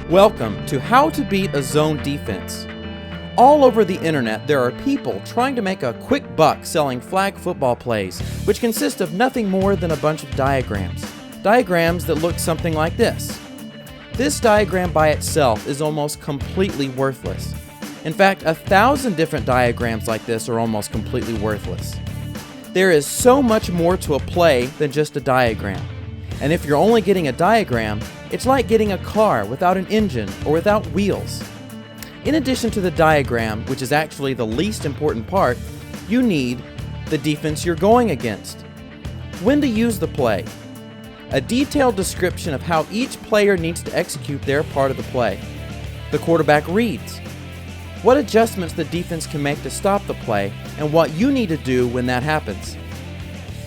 Welcome to How to Beat a Zone Defense. All over the internet, there are people trying to make a quick buck selling flag football plays, which consist of nothing more than a bunch of diagrams. Diagrams that look something like this. This diagram by itself is almost completely worthless. In fact, 1,000 different diagrams like this are almost completely worthless. There is so much more to a play than just a diagram. And if you're only getting a diagram, it's like getting a car without an engine or without wheels. In addition to the diagram, which is actually the least important part, you need the defense you're going against. When to use the play. A detailed description of how each player needs to execute their part of the play. The quarterback reads. What adjustments the defense can make to stop the play, and what you need to do when that happens.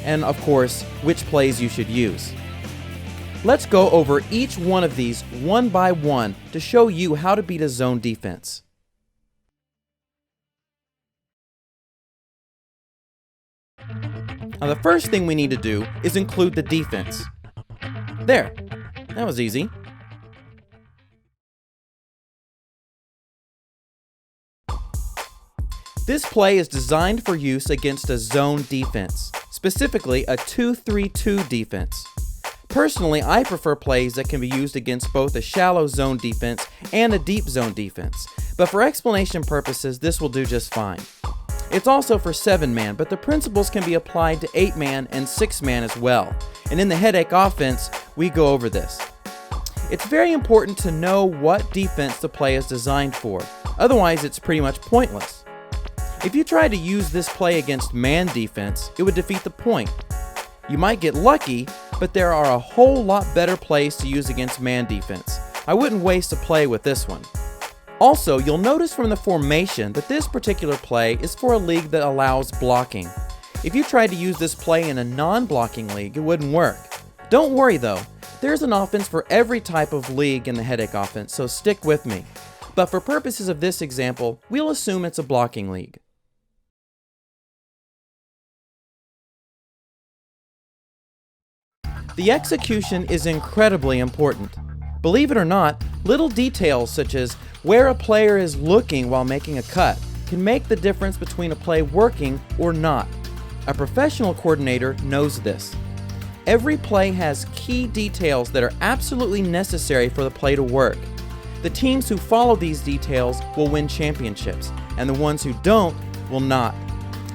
And of course, which plays you should use. Let's go over each one of these one by one to show you how to beat a zone defense. Now the first thing we need to do is include the defense. There, that was easy. This play is designed for use against a zone defense, specifically a 2-3-2 defense. Personally, I prefer plays that can be used against both a shallow zone defense and a deep zone defense, but for explanation purposes, this will do just fine. It's also for 7-man, but the principles can be applied to 8-man and 6-man as well, and in the headache offense, we go over this. It's very important to know what defense the play is designed for, otherwise it's pretty much pointless. If you try to use this play against man defense, it would defeat the point. You might get lucky, but there are a whole lot better plays to use against man defense. I wouldn't waste a play with this one. Also, you'll notice from the formation that this particular play is for a league that allows blocking. If you tried to use this play in a non-blocking league, it wouldn't work. Don't worry though, there's an offense for every type of league in the headache offense, so stick with me. But for purposes of this example, we'll assume it's a blocking league. The execution is incredibly important. Believe it or not, little details such as where a player is looking while making a cut can make the difference between a play working or not. A professional coordinator knows this. Every play has key details that are absolutely necessary for the play to work. The teams who follow these details will win championships, and the ones who don't will not.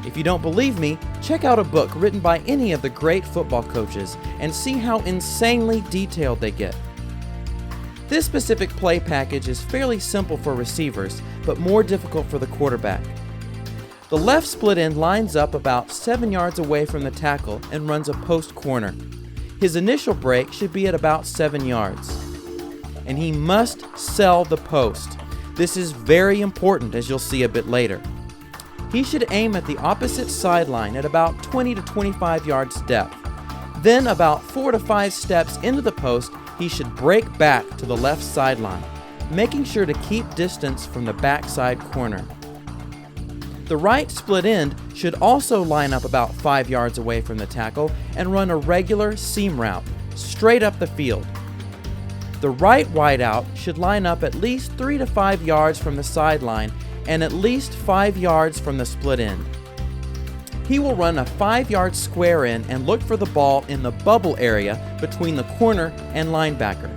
If you don't believe me, check out a book written by any of the great football coaches and see how insanely detailed they get. This specific play package is fairly simple for receivers, but more difficult for the quarterback. The left split end lines up about 7 yards away from the tackle and runs a post corner. His initial break should be at about 7 yards. And he must sell the post. This is very important, as you'll see a bit later. He should aim at the opposite sideline at about 20 to 25 yards depth. Then about 4 to 5 steps into the post, he should break back to the left sideline, making sure to keep distance from the backside corner. The right split end should also line up about 5 yards away from the tackle and run a regular seam route, straight up the field. The right wideout should line up at least 3 to 5 yards from the sideline and at least 5 yards from the split end. He will run a 5-yard square in and look for the ball in the bubble area between the corner and linebacker.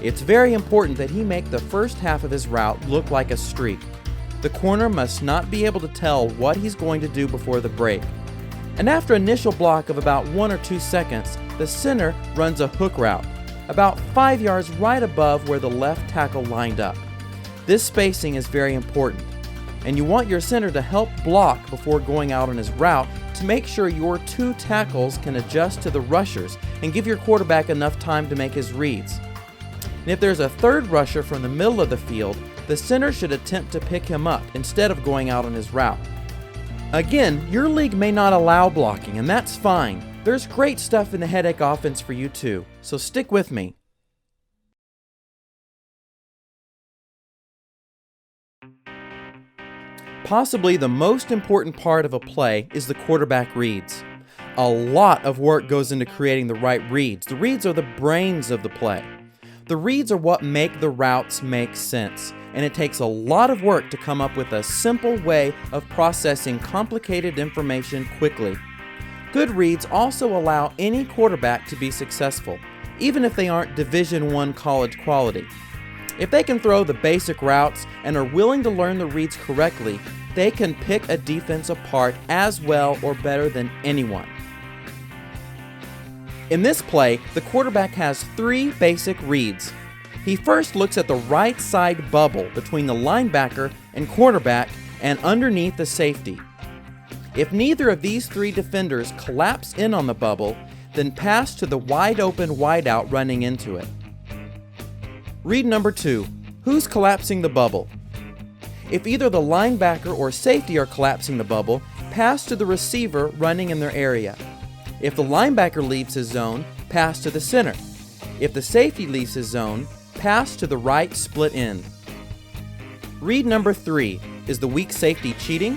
It's very important that he make the first half of his route look like a streak. The corner must not be able to tell what he's going to do before the break. And after an initial block of about 1 or 2 seconds, the center runs a hook route, about 5 yards right above where the left tackle lined up. This spacing is very important, and you want your center to help block before going out on his route to make sure your 2 tackles can adjust to the rushers and give your quarterback enough time to make his reads. And if there's a third rusher from the middle of the field, the center should attempt to pick him up instead of going out on his route. Again, your league may not allow blocking, and that's fine. There's great stuff in the headache offense for you too, so stick with me. Possibly the most important part of a play is the quarterback reads. A lot of work goes into creating the right reads. The reads are the brains of the play. The reads are what make the routes make sense, and it takes a lot of work to come up with a simple way of processing complicated information quickly. Good reads also allow any quarterback to be successful, even if they aren't Division I college quality. If they can throw the basic routes and are willing to learn the reads correctly, they can pick a defense apart as well or better than anyone. In this play, the quarterback has 3 basic reads. He first looks at the right side bubble between the linebacker and quarterback and underneath the safety. If neither of these 3 defenders collapse in on the bubble, then pass to the wide open wideout running into it. Read number 2. Who's collapsing the bubble? If either the linebacker or safety are collapsing the bubble, pass to the receiver running in their area. If the linebacker leaves his zone, pass to the center. If the safety leaves his zone, pass to the right split end. Read number 3. Is the weak safety cheating?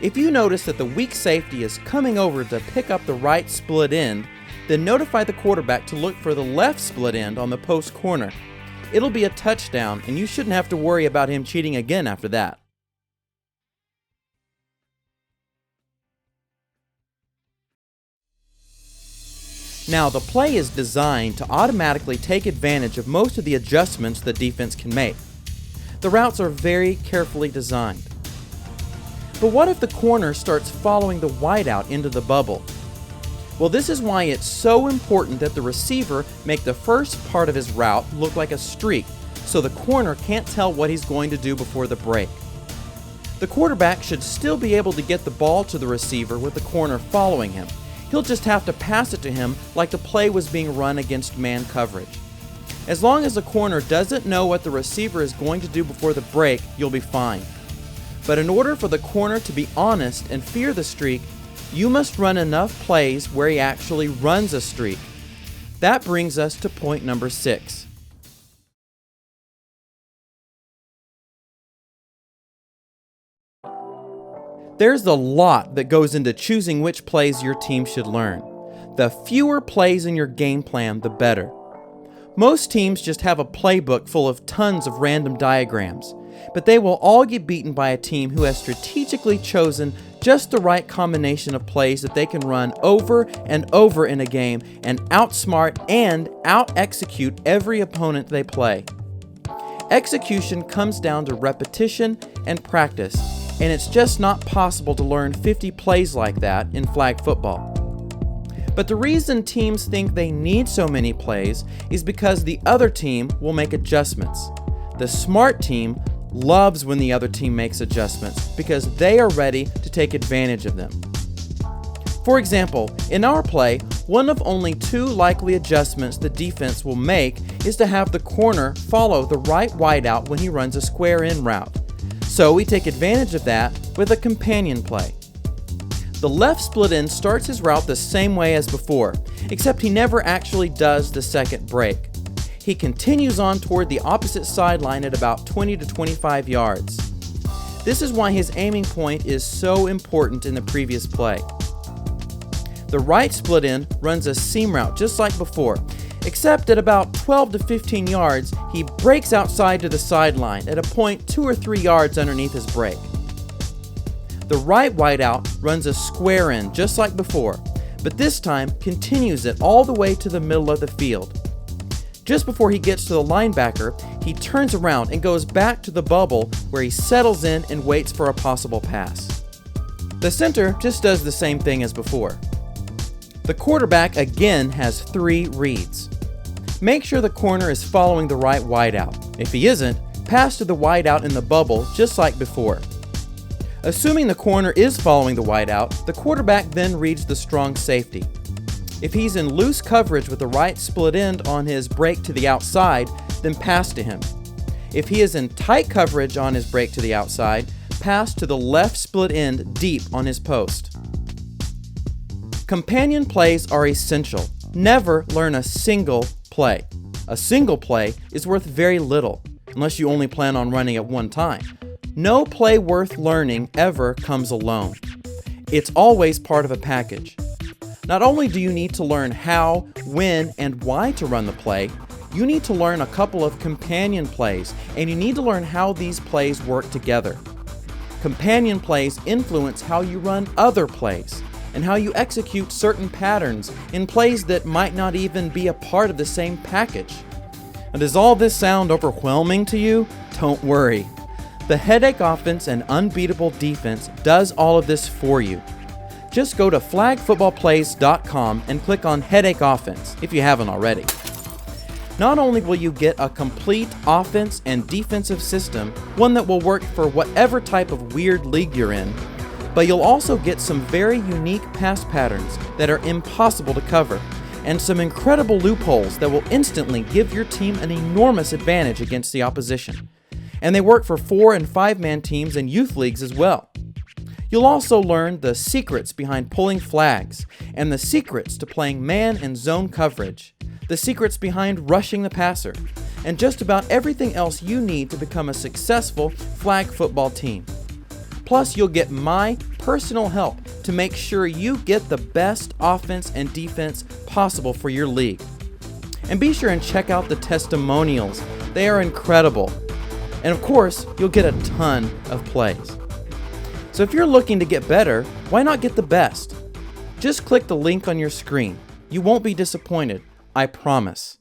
If you notice that the weak safety is coming over to pick up the right split end, then notify the quarterback to look for the left split end on the post corner. It'll be a touchdown, and you shouldn't have to worry about him cheating again after that. Now, the play is designed to automatically take advantage of most of the adjustments the defense can make. The routes are very carefully designed. But what if the corner starts following the wideout into the bubble? Well, this is why it's so important that the receiver make the first part of his route look like a streak, so the corner can't tell what he's going to do before the break. The quarterback should still be able to get the ball to the receiver with the corner following him. He'll just have to pass it to him like the play was being run against man coverage. As long as the corner doesn't know what the receiver is going to do before the break, you'll be fine. But in order for the corner to be honest and fear the streak, you must run enough plays where he actually runs a streak. That brings us to point number 6. There's a lot that goes into choosing which plays your team should learn. The fewer plays in your game plan, the better. Most teams just have a playbook full of tons of random diagrams, but they will all get beaten by a team who has strategically chosen just the right combination of plays that they can run over and over in a game and outsmart and out-execute every opponent they play. Execution comes down to repetition and practice, and it's just not possible to learn 50 plays like that in flag football. But the reason teams think they need so many plays is because the other team will make adjustments. The smart team loves when the other team makes adjustments because they are ready to take advantage of them. For example, in our play, one of only 2 likely adjustments the defense will make is to have the corner follow the right wideout when he runs a square in route. So we take advantage of that with a companion play. The left split end starts his route the same way as before, except he never actually does the second break. He continues on toward the opposite sideline at about 20 to 25 yards. This is why his aiming point is so important in the previous play. The right split end runs a seam route just like before, except at about 12 to 15 yards, he breaks outside to the sideline at a point 2 or 3 yards underneath his break. The right wideout runs a square in just like before, but this time continues it all the way to the middle of the field. Just before he gets to the linebacker, he turns around and goes back to the bubble where he settles in and waits for a possible pass. The center just does the same thing as before. The quarterback again has 3 reads. Make sure the corner is following the right wideout. If he isn't, pass to the wideout in the bubble just like before. Assuming the corner is following the wideout, the quarterback then reads the strong safety. If he's in loose coverage with the right split end on his break to the outside, then pass to him. If he is in tight coverage on his break to the outside, pass to the left split end deep on his post. Companion plays are essential. Never learn a single play. A single play is worth very little, unless you only plan on running at one time. No play worth learning ever comes alone. It's always part of a package. Not only do you need to learn how, when, and why to run the play, you need to learn a couple of companion plays, and you need to learn how these plays work together. Companion plays influence how you run other plays, and how you execute certain patterns in plays that might not even be a part of the same package. And does all this sound overwhelming to you? Don't worry. The Headache Offense and Unbeatable Defense does all of this for you. Just go to flagfootballplays.com and click on Headache Offense if you haven't already. Not only will you get a complete offense and defensive system, one that will work for whatever type of weird league you're in, but you'll also get some very unique pass patterns that are impossible to cover, and some incredible loopholes that will instantly give your team an enormous advantage against the opposition. And they work for 4- and 5-man teams and youth leagues as well. You'll also learn the secrets behind pulling flags, and the secrets to playing man and zone coverage, the secrets behind rushing the passer, and just about everything else you need to become a successful flag football team. Plus, you'll get my personal help to make sure you get the best offense and defense possible for your league. And be sure and check out the testimonials. They are incredible. And of course, you'll get a ton of plays. So if you're looking to get better, why not get the best? Just click the link on your screen. You won't be disappointed, I promise.